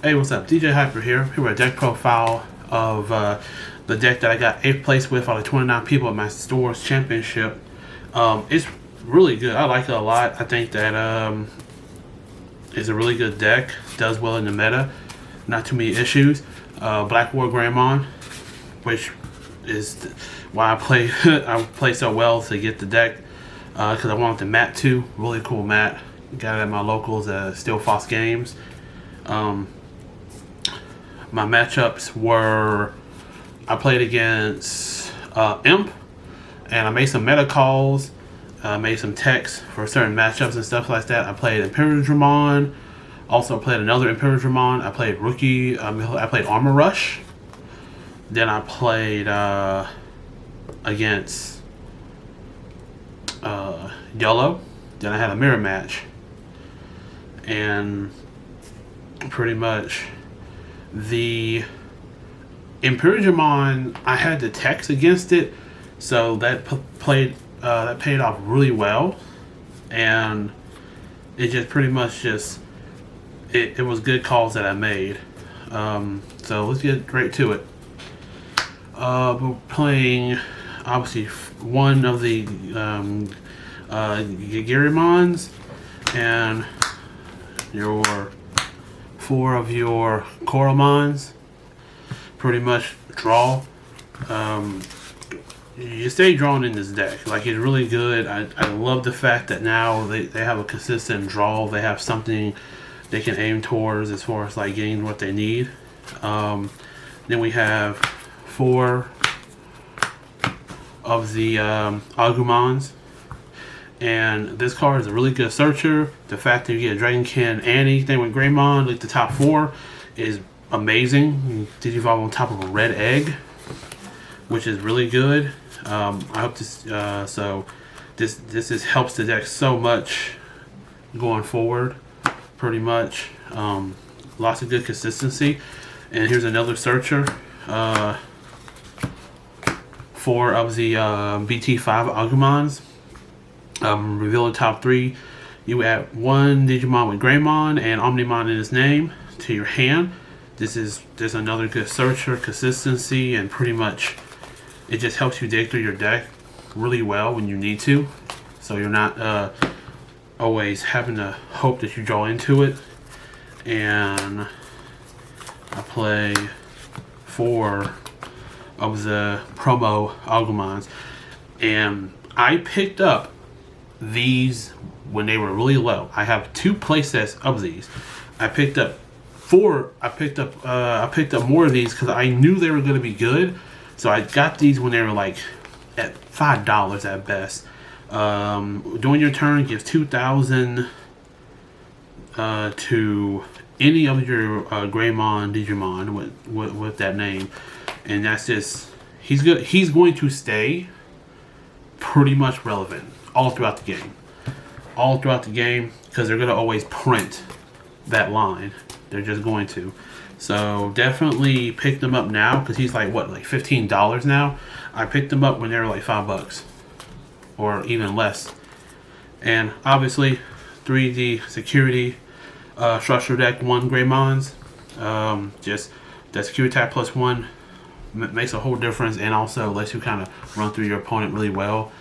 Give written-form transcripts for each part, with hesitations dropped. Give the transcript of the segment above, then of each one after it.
Hey, what's up? DJ Hyper here. Here with a deck profile of the deck that I got 8th place with out of 29 people at my store's championship. It's really good. I like it a lot. I think that it's a really good deck. Does well in the meta. Not too many issues. BlackWarGreymon, which is why I play I play so well to get the deck, because I wanted the mat too. Really cool mat. Got it at my locals at Steel Fox Games. My matchups were, I played against Imp, and I made some meta calls, made some texts for certain matchups and stuff like that. I played Imperial Dramon, also played another Imperial Dramon. I played Rookie, I played Armor Rush. Then I played against Yellow. Then I had a mirror match. And pretty much the Imperial Dramon, I had the text against it, so that paid off really well, and it just pretty much it was good calls that I made. So let's get right to it. We're playing obviously one of the Digimons and your 4 of your Coralmons. Pretty much draw. You stay drawn in this deck. Like, it's really good. I love the fact that now they have a consistent draw. They have something they can aim towards as far as like getting what they need. Then we have 4 of the Agumons. And this card is a really good searcher. The fact that you get a Dragonkin and anything with Greymon, like the top 4, is amazing. Digivolve on top of a red egg, which is really good. I hope this helps the deck so much going forward. Pretty much, lots of good consistency. And here's another searcher. 4 of the BT8 Agumons. Reveal the top 3. You add 1 Digimon with Greymon and Omnimon in his name to your hand. This is another good searcher, consistency, and pretty much it just helps you dig through your deck really well when you need to. So you're not always having to hope that you draw into it. And I play 4 of the promo Agumons, and I picked up these when they were really low. I have 2 playsets of these. I picked up 4. I picked up more of these because I knew they were going to be good. So I got these when they were like at $5 at best. During your turn, gives 2,000 to any of your Greymon Digimon with that name, and that's just, he's good. He's going to stay pretty much relevant all throughout the game. All throughout the game, because they're going to always print that line. They're just going to. So definitely pick them up now, because he's like, what, like $15 now? I picked them up when they were like $5. Or even less. And obviously, 3D security structure deck, 1 Greymons. Just that security tag +1 makes a whole difference, and also lets you kind of run through your opponent really well.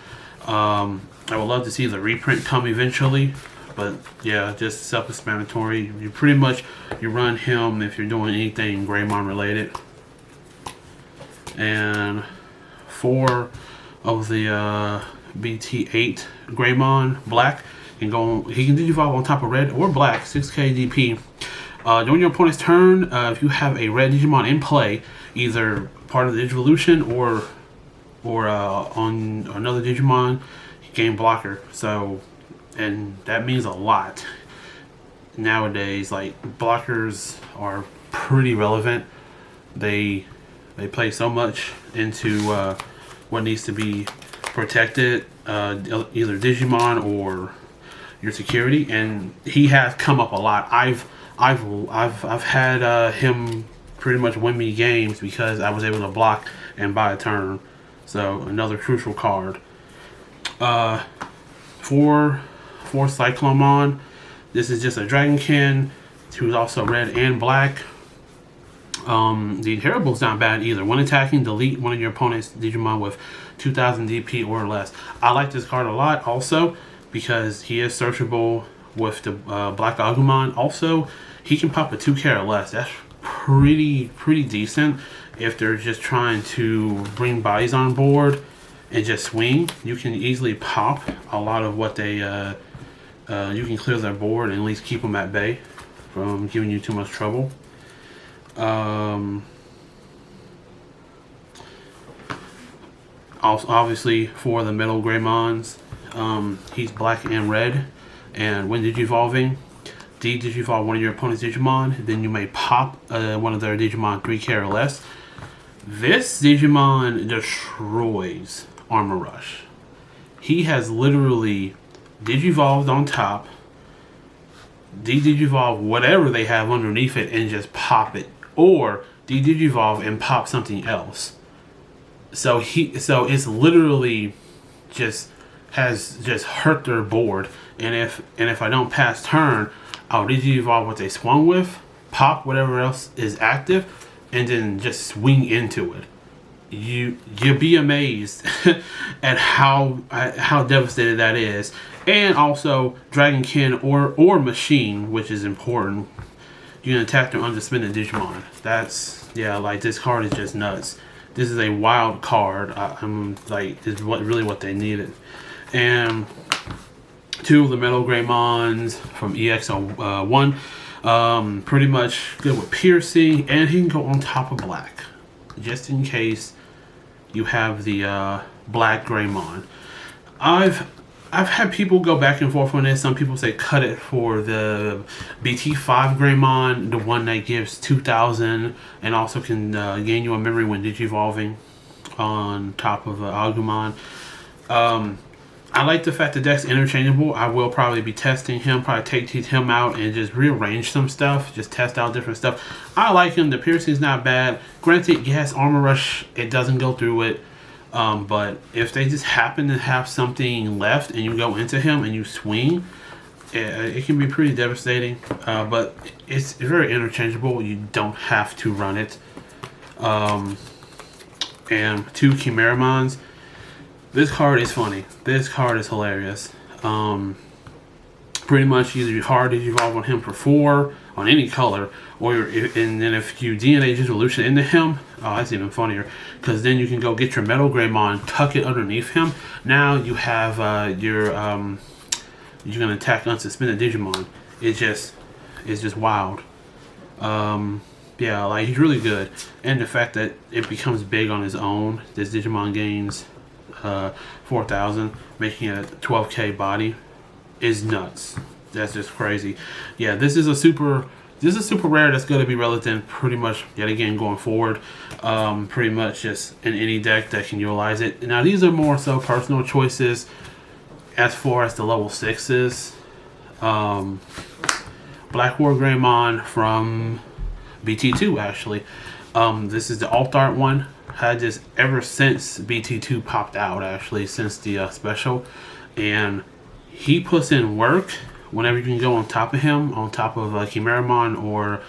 I would love to see the reprint come eventually, but yeah, just self-explanatory. You pretty much, you run him if you're doing anything Greymon related. And 4 of the BT8 Greymon Black can go. He can Digivolve on top of red or black, 6k DP. During your opponent's turn, if you have a red Digimon in play, either part of the Digivolution or on another Digimon, game blocker. So, and that means a lot nowadays. Like, blockers are pretty relevant. They play so much into what needs to be protected, either Digimon or your security, and he has come up a lot. I've had him pretty much win me games because I was able to block and buy a turn. So another crucial card. 4 Cyclomon. This is just a Dragonkin who's also red and black. The Inheritable not bad either. When attacking, delete one of your opponent's Digimon with 2000 DP or less. I like this card a lot also because he is searchable with the Black Agumon. Also, he can pop a 2K or less. That's pretty decent if they're just trying to bring bodies on board and just swing. You can easily pop a lot of what they you can clear their board and at least keep them at bay from giving you too much trouble. Also, obviously for the Metal Greymons, he's black and red, and when Digivolving, Digivolve one of your opponent's Digimon, then you may pop one of their Digimon 3K or less. This Digimon destroys Armor Rush. He has literally Digivolved on top, Digivolve whatever they have underneath it and just pop it, or Digivolve and pop something else. So it's literally just hurt their board. And if I don't pass turn, I'll Digivolve what they swung with, pop whatever else is active, and then just swing into it. You'll be amazed at how devastated that is. And also Dragonkin or Machine, which is important. You can attack them unsuspended Digimon. Like this card is just nuts. This is a wild card. I'm like, this is really what they needed. And two of the Metal Greymons from EX01, pretty much good with piercing, and he can go on top of black, just in case you have the Black Greymon. I've had people go back and forth on this. Some people say cut it for the BT5 Greymon, the one that gives 2000 and also can gain you a memory when Digivolving on top of Agumon. I like the fact that deck's interchangeable. I will probably be testing him, probably take him out and just rearrange some stuff, just test out different stuff. I like him. The piercing's not bad. Granted, yes, Armor Rush, it doesn't go through it. But if they just happen to have something left and you go into him and you swing, it can be pretty devastating. But it's very interchangeable. You don't have to run it. And two Chimeramons. This card is funny. This card is hilarious. Pretty much either hard Digivolve on him for 4 on any color, and then if you DNA Digivolution into him, oh, that's even funnier, because then you can go get your Metal Greymon, tuck it underneath him. Now you have you're gonna attack unsuspended Digimon. It's just wild. Yeah, like he's really good, and the fact that it becomes big on his own. This Digimon gains 4,000, making it a 12K body, is nuts. That's just crazy. Yeah, this is a super rare that's going to be relevant pretty much yet again going forward. Pretty much just in any deck that can utilize it. Now these are more so personal choices as far as the level 6s. BlackWarGreymon from BT2 actually. This is the alt art one. Had this ever since BT2 popped out, actually, since the special. And he puts in work whenever you can go on top of him, on top of Chimeramon or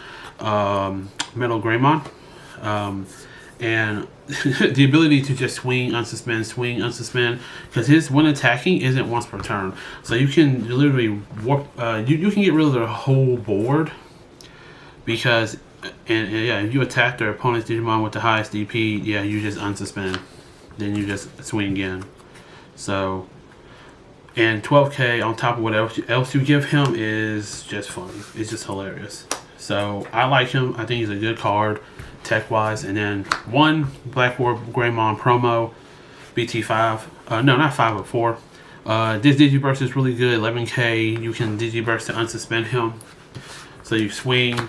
Metal Greymon. And the ability to just swing, unsuspend, because his when attacking isn't once per turn. So you can literally warp, you can get rid of the whole board, because and yeah, if you attack their opponent's Digimon with the highest DP, yeah, you just unsuspend, then you just swing again. So, and 12K on top of whatever else you give him is just funny. It's just hilarious. So I like him. I think he's a good card, tech wise. And then one BlackWarGreymon promo, BT5. No, not 5 but 4. This Digiburst is really good. 11K. You can Digiburst to unsuspend him. So you swing.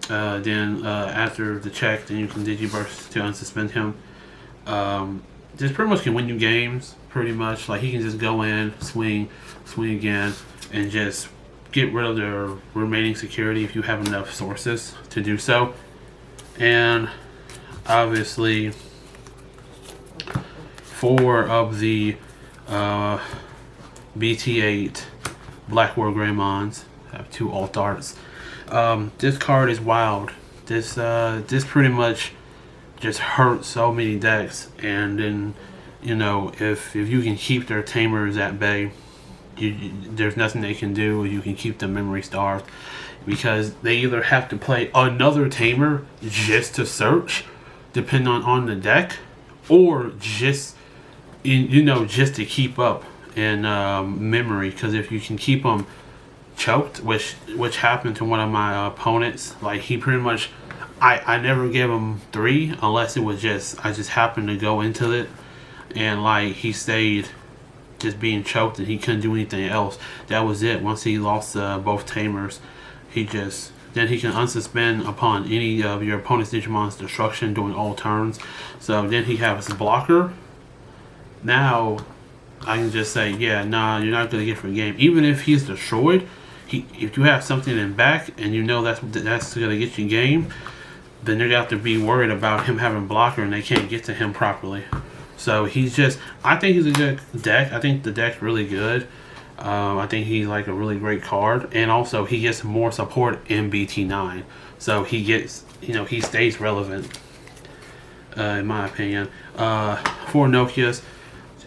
Then after the check, then you can Digiburst to unsuspend him. Just pretty much can win you games. Pretty much, like he can just go in, swing again, and just get rid of their remaining security if you have enough sources to do so. And obviously, 4 of the BT8 BlackWarGreymons have 2 alt arts. This card is wild. this pretty much just hurt so many decks. And then, you know, if you can keep their tamers at bay, there's nothing they can do. You can keep the memory starved, because they either have to play another tamer just to search, depending on the deck, or just just to keep up in memory. Because if you can keep them choked, which happened to one of my opponents, like he pretty much, I never gave him 3 unless it was I just happened to go into it, and like he stayed just being choked and he couldn't do anything else. That was it. Once he lost both tamers, then he can unsuspend upon any of your opponent's Digimon's destruction during all turns. So then he has his blocker. Now I can just say, yeah, nah, you're not gonna get for a game. Even if he's destroyed, if you have something in back and you know that's gonna get you game, then you're gonna have to be worried about him having blocker and they can't get to him properly. So I think he's a good deck. I think the deck's really good. I think he's like a really great card, and also he gets more support in BT9, so he stays relevant, in my opinion. For Nokia's,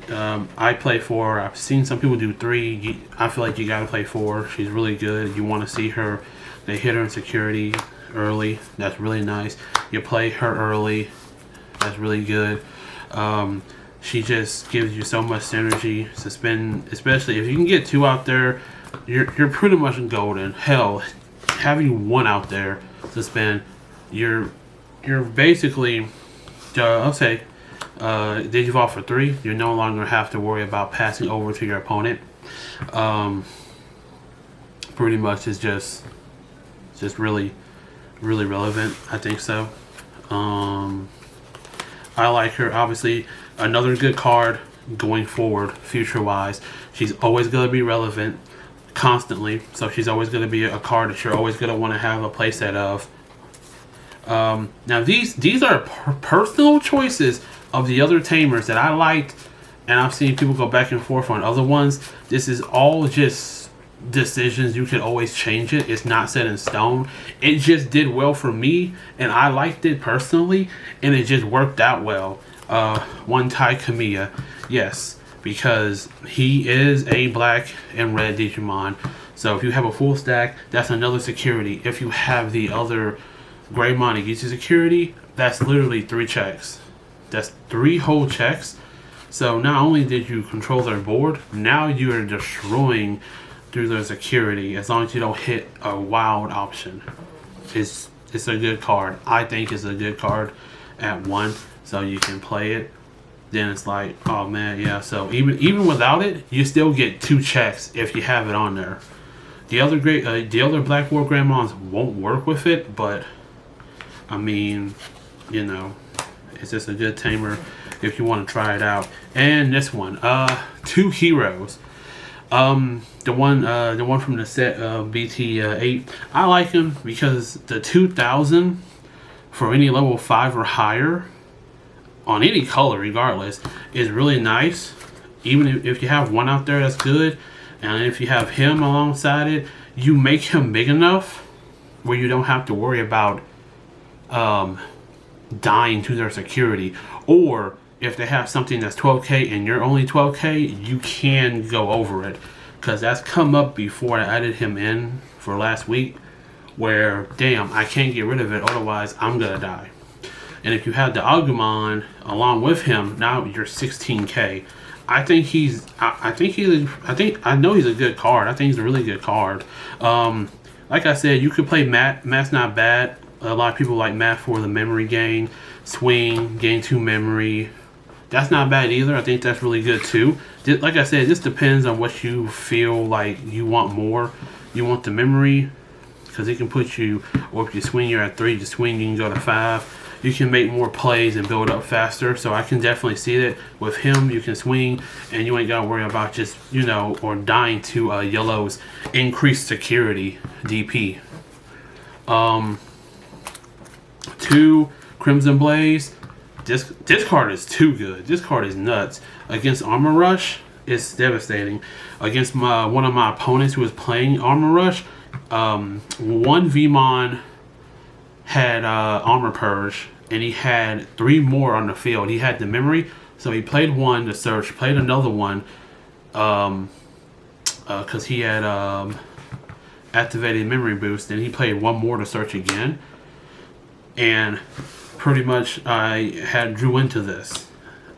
I play 4. I've seen some people do 3. I feel like you gotta play 4. She's really good. You want to see her. They hit her in security early. That's really nice. You play her early. That's really good. She just gives you so much synergy. Suspend, especially if you can get 2 out there, you're pretty much golden. Hell, having 1 out there suspend, you're basically, I'll say, Digivolve for 3. You no longer have to worry about passing over to your opponent. Pretty much is just really, really relevant. I think so. I like her. Obviously, another good card going forward, future-wise. She's always going to be relevant constantly, so she's always going to be a card that you're always going to want to have a playset of. Now, these are personal choices of the other tamers that I liked, and I've seen people go back and forth on other ones. This is all just decisions. You can always change it. It's not set in stone. It just did well for me, and I liked it personally, and it just worked out well. One Tai Kamiya, yes, because he is a black and red Digimon. So if you have a full stack, that's another security. If you have the other Greymon and gets you security, that's literally 3 checks. That's 3 whole checks. So not only did you control their board, now you are destroying through their security, as long as you don't hit a wild option. It's a good card. I think it's a good card at 1, so you can play it. Then it's like, oh man, yeah. So even without it, you still get 2 checks if you have it on there. The other BlackWarGreymons won't work with it, but I mean, it's just a good tamer if you want to try it out. And this one, 2 heroes. The one from the set of BT8, I like him because the 2000 for any level 5 or higher on any color regardless is really nice. Even if you have 1 out there, that's good. And if you have him alongside it, you make him big enough where you don't have to worry about dying to their security. Or if they have something that's 12k and you're only 12k, you can go over it. Because that's come up before. I added him in for last week, where, damn, I can't get rid of it, otherwise I'm gonna die. And if you have the Agumon along with him, now you're 16k. I know he's a good card. I think he's a really good card. Like I said, you could play Matt. Matt's not bad. A lot of people like Matt for the memory gain, swing, gain 2 memory. That's not bad either. I think that's really good too. Like I said, it just depends on what you feel like you want more. You want the memory, because it can put you, or if you swing, you're at 3, to swing, you can go to 5. You can make more plays and build up faster. So I can definitely see that with him. You can swing, and you ain't got to worry about just, or dying to yellow's increased security DP. 2 Crimson Blaze. This card is too good. This card is nuts. Against Armor Rush, it's devastating. Against one of my opponents who was playing Armor Rush, 1 Vmon had Armor Purge, and he had 3 more on the field. He had the memory, so he played one to search, played another one, because he had activated memory boost. Then he played one more to search again, and pretty much I had drew into this,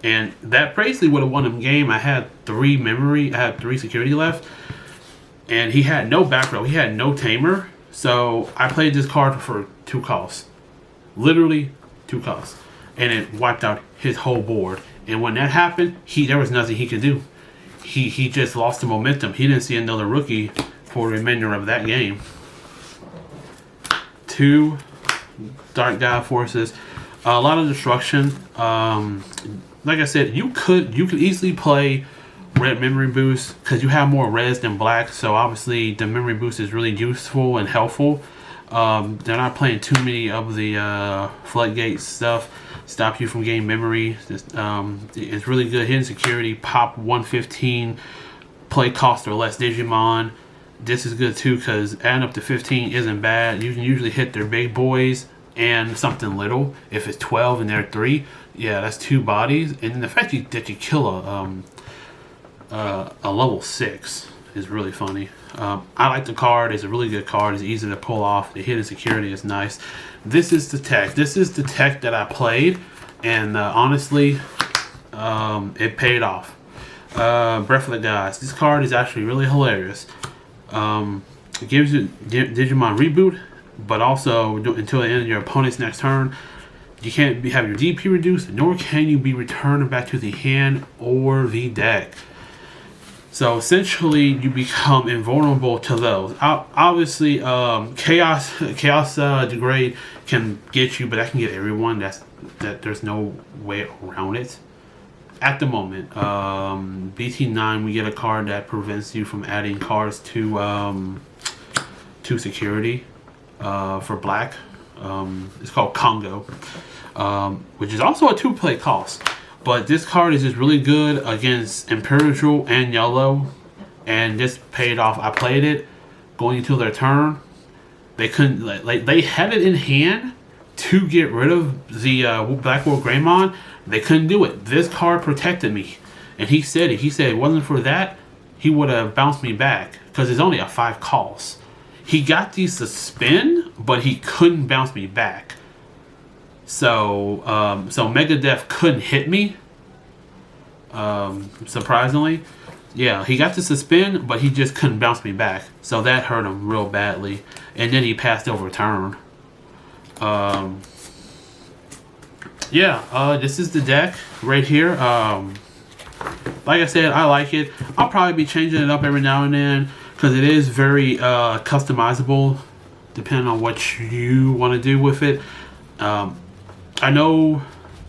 and that basically would have won him game. I had 3 memory, I had 3 security left, and he had no back row, he had no tamer. So I played this card for 2 calls, literally 2 calls, and it wiped out his whole board. And when that happened, there was nothing he could do. He just lost the momentum. He didn't see another rookie for the remainder of that game. 2 Dark God Forces, a lot of destruction. Like I said, you could easily play red memory boost because you have more reds than black, so obviously the memory boost is really useful and helpful. They're not playing too many of the floodgate stuff, stop you from getting memory. It's really good. Hidden security, pop 115, play cost or less Digimon. This is good too because adding up to 15 isn't bad. You can usually hit their big boys and something little. If it's 12 and they're 3, yeah, that's 2 bodies. And then the fact that you kill a level 6 is really funny. I like the card. It's a really good card. It's easy to pull off. The hidden security is nice. This is the tech. This is the tech that I played, and honestly, it paid off. Breath of the Gods. This card is actually really hilarious. It gives you Digimon reboot, but also until the end of your opponent's next turn, you can't have your DP reduced, nor can you be returned back to the hand or the deck. So essentially, you become invulnerable to those. Obviously, Chaos Degrade can get you, but that can get everyone. There's no way around it. At the moment, BT9, we get a card that prevents you from adding cards to security for black. It's called Congo, which is also a 2-play cost. But this card is just really good against Imperial and Yellow, and this paid off. I played it going into their turn. They couldn't, they had it in hand to get rid of the BlackWarGreymon. They couldn't do it. This card protected me, and he said it. He said it wasn't for that, he would have bounced me back because it's only a 5 calls. He got the suspend, but he couldn't bounce me back. So Megadeth couldn't hit me. Surprisingly, yeah, he got the suspend, but he just couldn't bounce me back. So that hurt him real badly. And then he passed over turn. This is the deck right here. Like I said, I like it. I'll probably be changing it up every now and then because it is very customizable, depending on what you want to do with it. I know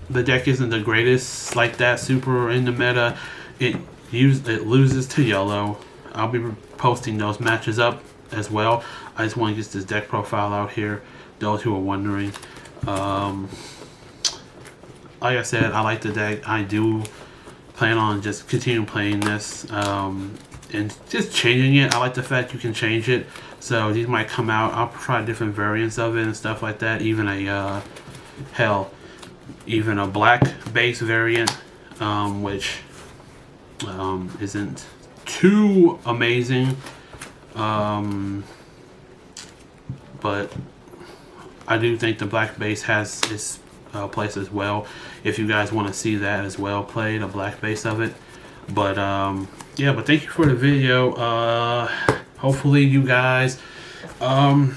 the deck isn't the greatest like that, super in the meta. It loses to Yellow. I'll be posting those matches up as well. I just want to get this deck profile out here, those who are wondering. Like I said, I like the deck. I do plan on just continuing playing this and just changing it. I like the fact you can change it. So these might come out. I'll try different variants of it and stuff like that. Even even a black base variant, which isn't too amazing, but I do think the black base has its place as well. If you guys want to see that as well played, a black base of it. But but thank you for the video. Hopefully you guys got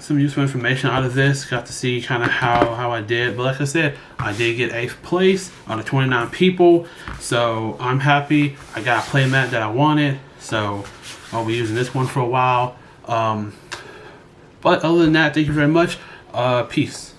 some useful information out of this. Got to see kind of how I did. But like I said, I did get 8th place out of 29 people. So I'm happy. I got a play mat that I wanted. So I'll be using this one for a while. But other than that, thank you very much. Peace.